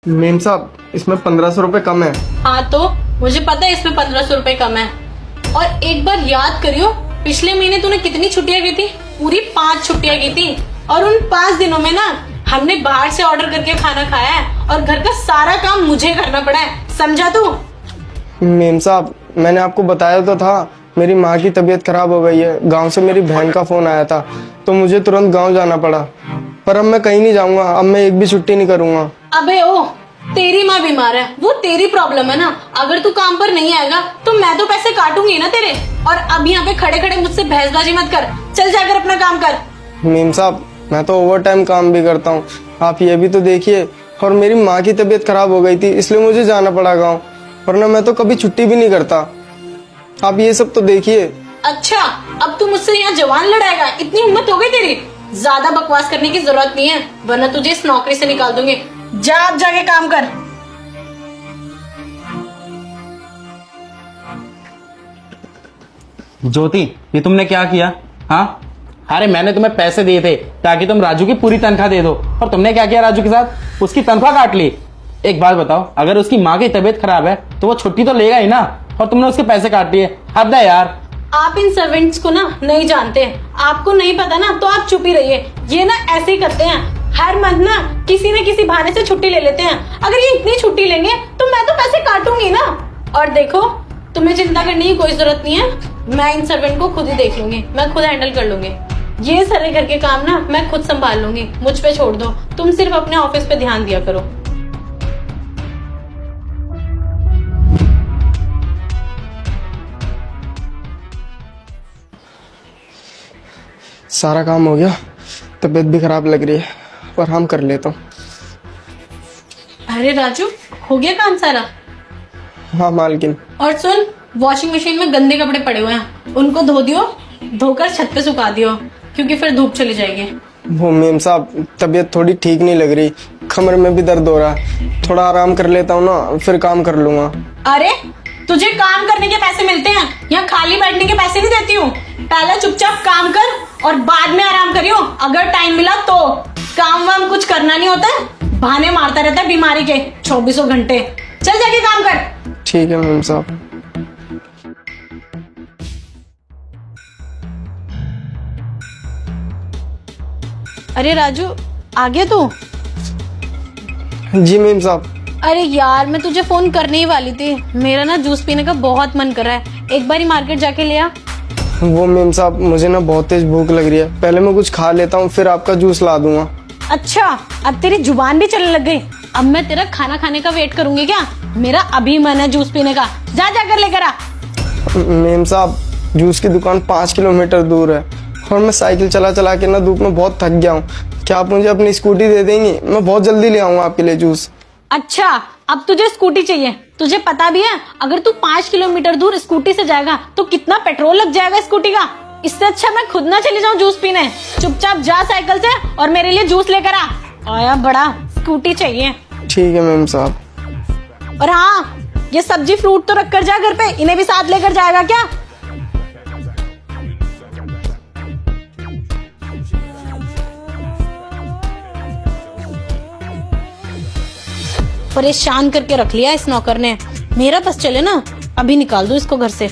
Ma'am साहब, इसमें 1500 रुपए कम है। हाँ तो मुझे पता है इसमें 1500 रुपए कम है। और एक बार याद करियो, पिछले महीने तूने कितनी छुट्टियां की थी? पूरी 5 छुट्टियां की थी। और उन 5 दिनों में ना हमने बाहर से ऑर्डर करके खाना खाया है और घर का सारा काम मुझे करना पड़ा है, समझा तू? मेम साहब, मैंने आपको बताया तो था, मेरी माँ की तबीयत खराब हो गई है। गांव से मेरी बहन का फोन आया था तो मुझे तुरंत गांव जाना पड़ा। पर अब मैं कहीं नहीं जाऊंगा, अब मैं एक भी छुट्टी नहीं करूंगा। अबे ओ, तेरी माँ बीमार है, वो तेरी प्रॉब्लम है ना। अगर तू काम पर नहीं आएगा तो मैं तो पैसे काटूंगी ना तेरे। और अब यहाँ पे खड़े खड़े मुझसे बहसबाजी मत कर, चल जाकर अपना काम कर। मेम साहब, मैं तो ओवर टाइम काम भी करता हूँ, आप ये भी तो देखिए। और मेरी माँ की तबीयत खराब हो गई थी इसलिए मुझे जाना पड़ा गाँव, वरना मैं तो कभी छुट्टी भी नहीं करता। आप ये सब तो देखिए। अच्छा, अब तू मुझसे यहाँ जवान लड़ाएगा? इतनी हिम्मत हो गई तेरी? ज्यादा बकवास करने की जरूरत नहीं है, वरना तुझे इस नौकरी से निकाल दूंगी। जा अब जाके काम कर। ज्योति, ये तुमने क्या किया? हाँ, अरे मैंने तुम्हें पैसे दिए थे ताकि तुम राजू की पूरी तनख्वाह दे दो, और तुमने क्या किया राजू के साथ? उसकी तनख्वाह काट ली। एक बात बताओ, अगर उसकी माँ की तबीयत खराब है तो वो छुट्टी तो लेगा ही ना, और तुमने उसके पैसे काट दिए। हद है यार। आप इन सर्वेंट्स को ना नहीं जानते, आपको नहीं पता ना तो आप चुप ही रहिए। ये ना ऐसे ही करते हैं, हर मंथ ना किसी न किसी बहाने से छुट्टी ले लेते हैं। अगर ये इतनी छुट्टी लेंगे तो मैं तो पैसे काटूंगी ना। और देखो, तुम्हें चिंता करने की कोई जरूरत नहीं है, मैं इन सर्वेंट को खुद ही देख लूंगी, मैं खुद हैंडल कर लूंगी। ये सारे घर के काम ना मैं खुद संभाल लूंगी, मुझ पे छोड़ दो। तुम सिर्फ अपने ऑफिस पे ध्यान दिया करो। सारा काम हो गया, तबीयत भी खराब लग रही है, पर हम कर लेता हूँ। अरे राजू, हो गया काम सारा? हाँ मालकिन। और सुन, वॉशिंग मशीन में गंदे कपड़े पड़े हुए हैं, उनको धो दियो, धोकर छत पे सुखा दियो, क्योंकि फिर धूप चली जाएगी। वो मेम साहब, तबीयत थोड़ी ठीक नहीं लग रही, कमर में भी दर्द हो रहा है, थोड़ा आराम कर लेता हूँ ना, फिर काम कर लूंगा। अरे तुझे काम करने के पैसे मिलते हैं, यहाँ खाली बैठने के पैसे नहीं देती हूँ। पहले चुपचाप काम कर और बाद में आराम करियो, अगर टाइम मिला तो। काम वाम कुछ करना नहीं होता है, बहाने मारता रहता है बीमारी के 24 घंटे। चल जाके काम कर। ठीक है मेम साहब। अरे राजू, आ गया तू? जी मेम साहब। अरे यार, मैं तुझे फोन करने ही वाली थी, मेरा ना जूस पीने का बहुत मन कर रहा है, एक बार ही मार्केट जाके ले आ। वो मेम साहब, मुझे ना बहुत तेज भूख लग रही है, पहले मैं कुछ खा लेता हूँ फिर आपका जूस ला दूंगा। अच्छा, अब तेरी जुबान भी चलने लग गई। अब मैं तेरा खाना खाने का वेट करूंगी क्या? मेरा अभी मन है जूस पीने का, जा जाकर लेकर आ। मेम साहब, जूस की दुकान 5 किलोमीटर दूर है और मैं साइकिल चला चला के ना धूप में बहुत थक गया हूँ। क्या आप मुझे अपनी स्कूटी दे देंगी? मैं बहुत जल्दी ले आऊंगा आपके लिए जूस। अच्छा, अब तुझे स्कूटी चाहिए? तुझे पता भी है अगर तू 5 किलोमीटर दूर स्कूटी से जाएगा तो कितना पेट्रोल लग जाएगा स्कूटी का? इससे अच्छा मैं खुद ना चली जाऊं जूस पीने। चुपचाप जा साइकिल से और मेरे लिए जूस लेकर आ। आया बड़ा, स्कूटी चाहिए। ठीक है मेम साहब। और हाँ, ये सब्जी फ्रूट तो रख कर जा घर पे, इन्हें भी साथ लेकर जाएगा क्या? परेशान करके रख लिया इस नौकर ने, मेरा बस चले ना अभी निकाल दो इसको घर से।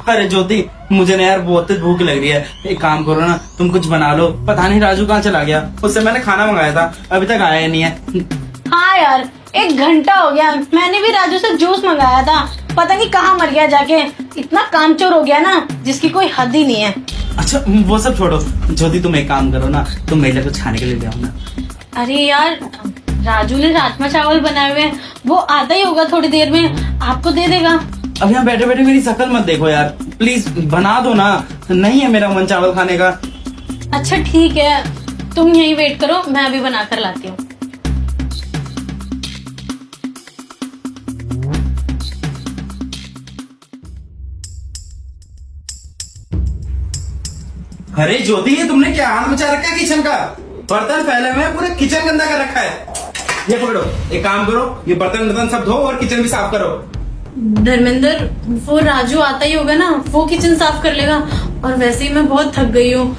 अरे ज्योति, मुझे ना यार बहुत तेज भूख लग रही है, एक काम करो ना, तुम कुछ बना लो। पता नहीं राजू कहाँ चला गया, उससे मैंने खाना मंगाया था, अभी तक आया ही नहीं है। हाँ यार, 1 घंटा हो गया, मैंने भी राजू से जूस मंगाया था, पता नहीं कहाँ मर गया जाके। इतना कामचोर हो गया ना जिसकी कोई हद ही नहीं है। अच्छा वो सब छोड़ो, ज्योति तुम एक काम करो ना, तुम मेरे लिए कुछ खाने के लिए ले आओ ना। अरे यार, राजू ने राजमा चावल बनाए हुए हैं, वो आता ही होगा थोड़ी देर में, आपको दे देगा। अब यहाँ बैठे बैठे मेरी शक्ल मत देखो यार, प्लीज बना दो ना, नहीं है मेरा मन चावल खाने का। अच्छा ठीक है, तुम यहीं वेट करो, मैं अभी बना कर लाती हूँ। अरे ज्योति, ये तुमने क्या हाल मचा रखा है किचन का? बर्तन फैले हुए हैं, पूरे किचन गंदा कर रखा है। ये पकड़ो, एक काम करो, ये बर्तन सब धो और किचन भी साफ करो। धर्मेंद्र, वो राजू आता ही होगा ना, वो किचन साफ कर लेगा, और वैसे ही मैं बहुत थक गई हूँ।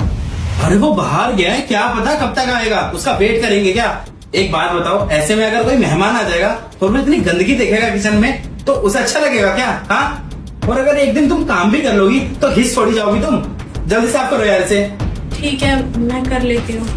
अरे वो बाहर गया है, क्या पता कब तक आएगा, उसका वेट करेंगे क्या? एक बात बताओ, ऐसे में अगर कोई मेहमान आ जाएगा तो वो इतनी गंदगी देखेगा किचन में, तो उसे अच्छा लगेगा क्या? हाँ, और अगर एक दिन तुम काम भी कर लोगी तो हिस्स छोड़ी जाओगी तुम। जल्दी साफ करो यार इसे। ठीक है, मैं कर लेती हूँ।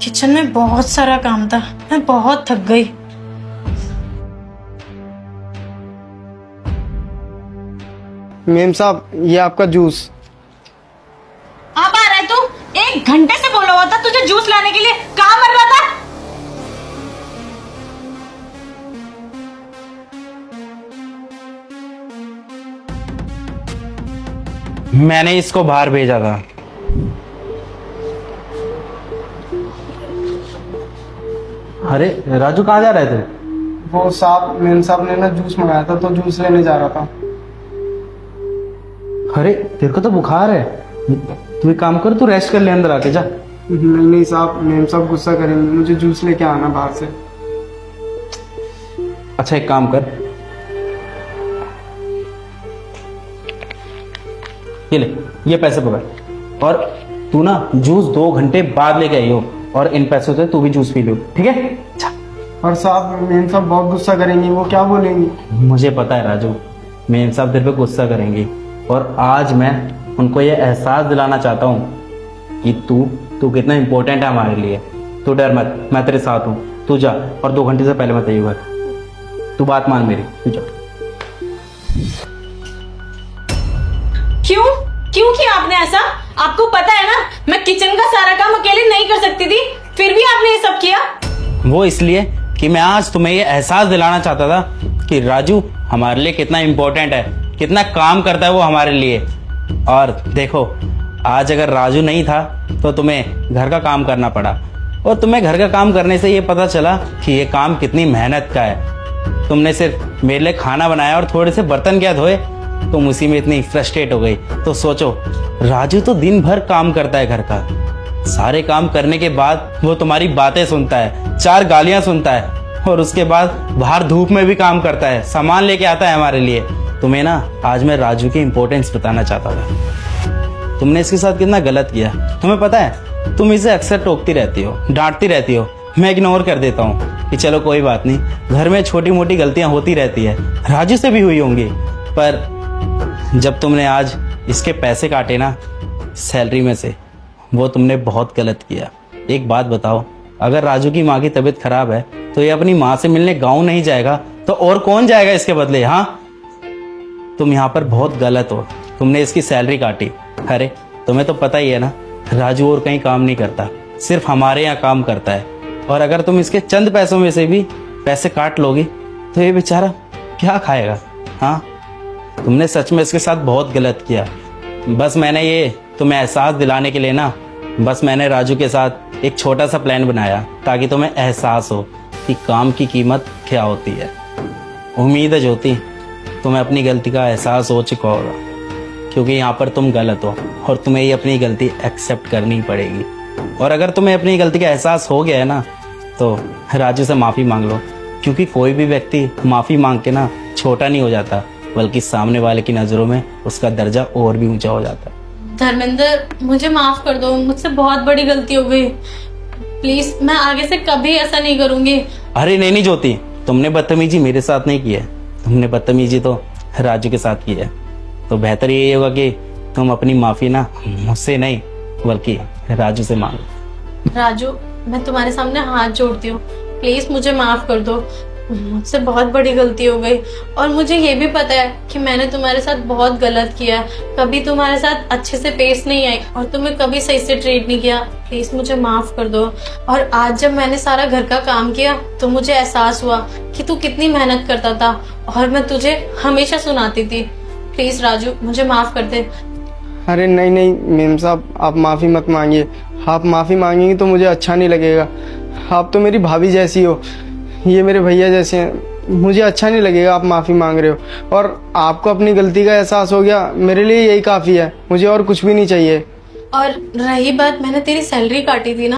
किचन में बहुत सारा काम था, मैं बहुत थक गई। मेम साहब, ये आपका जूस। आप आ रहे तू? 1 घंटे से बोला हुआ था तुझे जूस लाने के लिए, कहाँ मर रहा था? मैंने इसको बाहर भेजा था। अरे राजू, कहाँ जा रहे थे? वो साहब, मेम साहब ने ना जूस मंगाया था तो जूस लेने जा रहा था। अरे तेरे को तो बुखार है, तू एक काम कर, तू रेस्ट कर ले, अंदर आके जा। नहीं नहीं साहब, मेम साहब गुस्सा करेंगे, मुझे जूस लेके आना बाहर से। अच्छा एक काम कर, ये ले, ये पैसे पकड़, और तू ना जूस 2 घंटे बाद लेके आई हो, और इन पैसों से तू भी जूस पी लो, ठीक है? अच्छा। और साहब, मेम साहब बहुत गुस्सा करेंगी, वो क्या बोलेंगी? मुझे पता है राजू, मेम साहब तेरे पे गुस्सा करेंगी, और आज मैं उनको ये एहसास दिलाना चाहता हूँ कि तू कितना इम्पोर्टेंट है हमारे लिए। तू डर मत, मैं तेरे साथ हूँ, तू जा, और 2 घंटे से पहले मत आइए घर। तू बात मान मेरी, तू जा। क्यों क्यों किया आपने ऐसा? आपको पता है ना मैं किचन का सारा काम अकेले नहीं कर सकती थी, फिर भी आपने ये सब किया। वो इसलिए कि मैं आज तुम्हें ये एहसास दिलाना चाहता था कि राजू हमारे लिए कितना इम्पोर्टेंट है, कितना काम करता है वो हमारे लिए। और देखो, आज अगर राजू नहीं था तो तुम्हें घर का काम करना पड़ा, और तुम्हें घर का काम करने से ये पता चला कि ये काम कितनी मेहनत का है। तुमने सिर्फ मेरे लिए खाना बनाया और थोड़े से बर्तन क्या धोए, तुम उसी में इतनी फ्रस्ट्रेट हो गई। तो सोचो, राजू तो दिन भर काम करता है घर का, सारे काम करने के बाद वो तुम्हारी बातें सुनता है, 4 गालियां सुनता है, और उसके बाद बाहर धूप में भी काम करता है, सामान लेके आता है हमारे लिए। तुम्हें ना आज मैं राजू की इंपॉर्टेंस बताना चाहता था। तुमने इसके साथ कितना गलत किया, तुम्हें पता है? तुम इसे अक्सर टोकती रहती हो, डांटती रहती हो, मैं इग्नोर कर देता हूँ कि चलो कोई बात नहीं, घर में छोटी मोटी गलतियां होती रहती है, राजू से भी हुई होंगी। पर जब तुमने आज इसके पैसे काटे ना सैलरी में से, वो तुमने बहुत गलत किया। एक बात बताओ, अगर राजू की माँ की तबीयत खराब है तो ये अपनी माँ से मिलने गाँव नहीं जाएगा तो और कौन जाएगा इसके बदले? हाँ, तुम यहाँ पर बहुत गलत हो, तुमने इसकी सैलरी काटी। अरे तुम्हें तो पता ही है ना, राजू और कहीं काम नहीं करता, सिर्फ हमारे यहाँ काम करता है। और अगर तुम इसके चंद पैसों में से भी पैसे काट लोगी तो ये बेचारा क्या खाएगा? हाँ, तुमने सच में इसके साथ बहुत गलत किया। बस मैंने ये तुम्हें एहसास दिलाने के लिए ना, बस मैंने राजू के साथ एक छोटा सा प्लान बनाया ताकि तुम्हें एहसास हो कि काम की कीमत क्या होती है। उम्मीद है ज्योति, तुम्हें अपनी गलती का एहसास हो चुका होगा, क्योंकि यहाँ पर तुम गलत हो और तुम्हें ये अपनी गलती एक्सेप्ट करनी पड़ेगी। और अगर तुम्हें अपनी गलती का एहसास हो गया है ना, तो राजू से माफ़ी मांग लो, क्योंकि कोई भी व्यक्ति माफ़ी मांग के ना छोटा नहीं हो जाता, बल्कि सामने वाले की नज़रों में उसका दर्जा और भी ऊंचा हो जाता है। धर्मेंद्र, मुझे माफ कर दो, मुझसे बहुत बड़ी गलती हो गई। प्लीज, मैं आगे से कभी ऐसा नहीं करूंगी। अरे नहीं ज्योति, तुमने बदतमीजी मेरे साथ नहीं की है, तुमने बदतमीजी तो राजू के साथ की है। तो बेहतर यही होगा कि तुम अपनी माफी ना मुझसे नहीं बल्कि राजू से मांगो। राजू, मैं तुम्हारे सामने हाथ जोड़ती हूँ, प्लीज मुझे माफ कर दो, मुझसे बहुत बड़ी गलती हो गई। और मुझे ये भी पता है कि मैंने तुम्हारे साथ बहुत गलत किया, कभी तुम्हारे साथ अच्छे से पेश नहीं आई और तुम्हें कभी सही से ट्रीट नहीं किया। प्लीज मुझे माफ कर दो। और आज जब मैंने सारा घर का काम किया तो मुझे एहसास हुआ कि तू कितनी मेहनत करता था और मैं तुझे हमेशा सुनाती थी। प्लीज राजू, मुझे माफ कर दे। अरे नहीं नहीं मेम साहब, आप माफ़ी मत मांगिए। आप माफ़ी मांगेंगी तो मुझे अच्छा नहीं लगेगा। आप तो मेरी भाभी जैसी हो, ये मेरे भैया जैसे हैं, मुझे अच्छा नहीं लगेगा आप माफ़ी मांग रहे हो। और आपको अपनी गलती का एहसास हो गया, मेरे लिए यही काफ़ी है, मुझे और कुछ भी नहीं चाहिए। और रही बात, मैंने तेरी सैलरी काटी थी ना,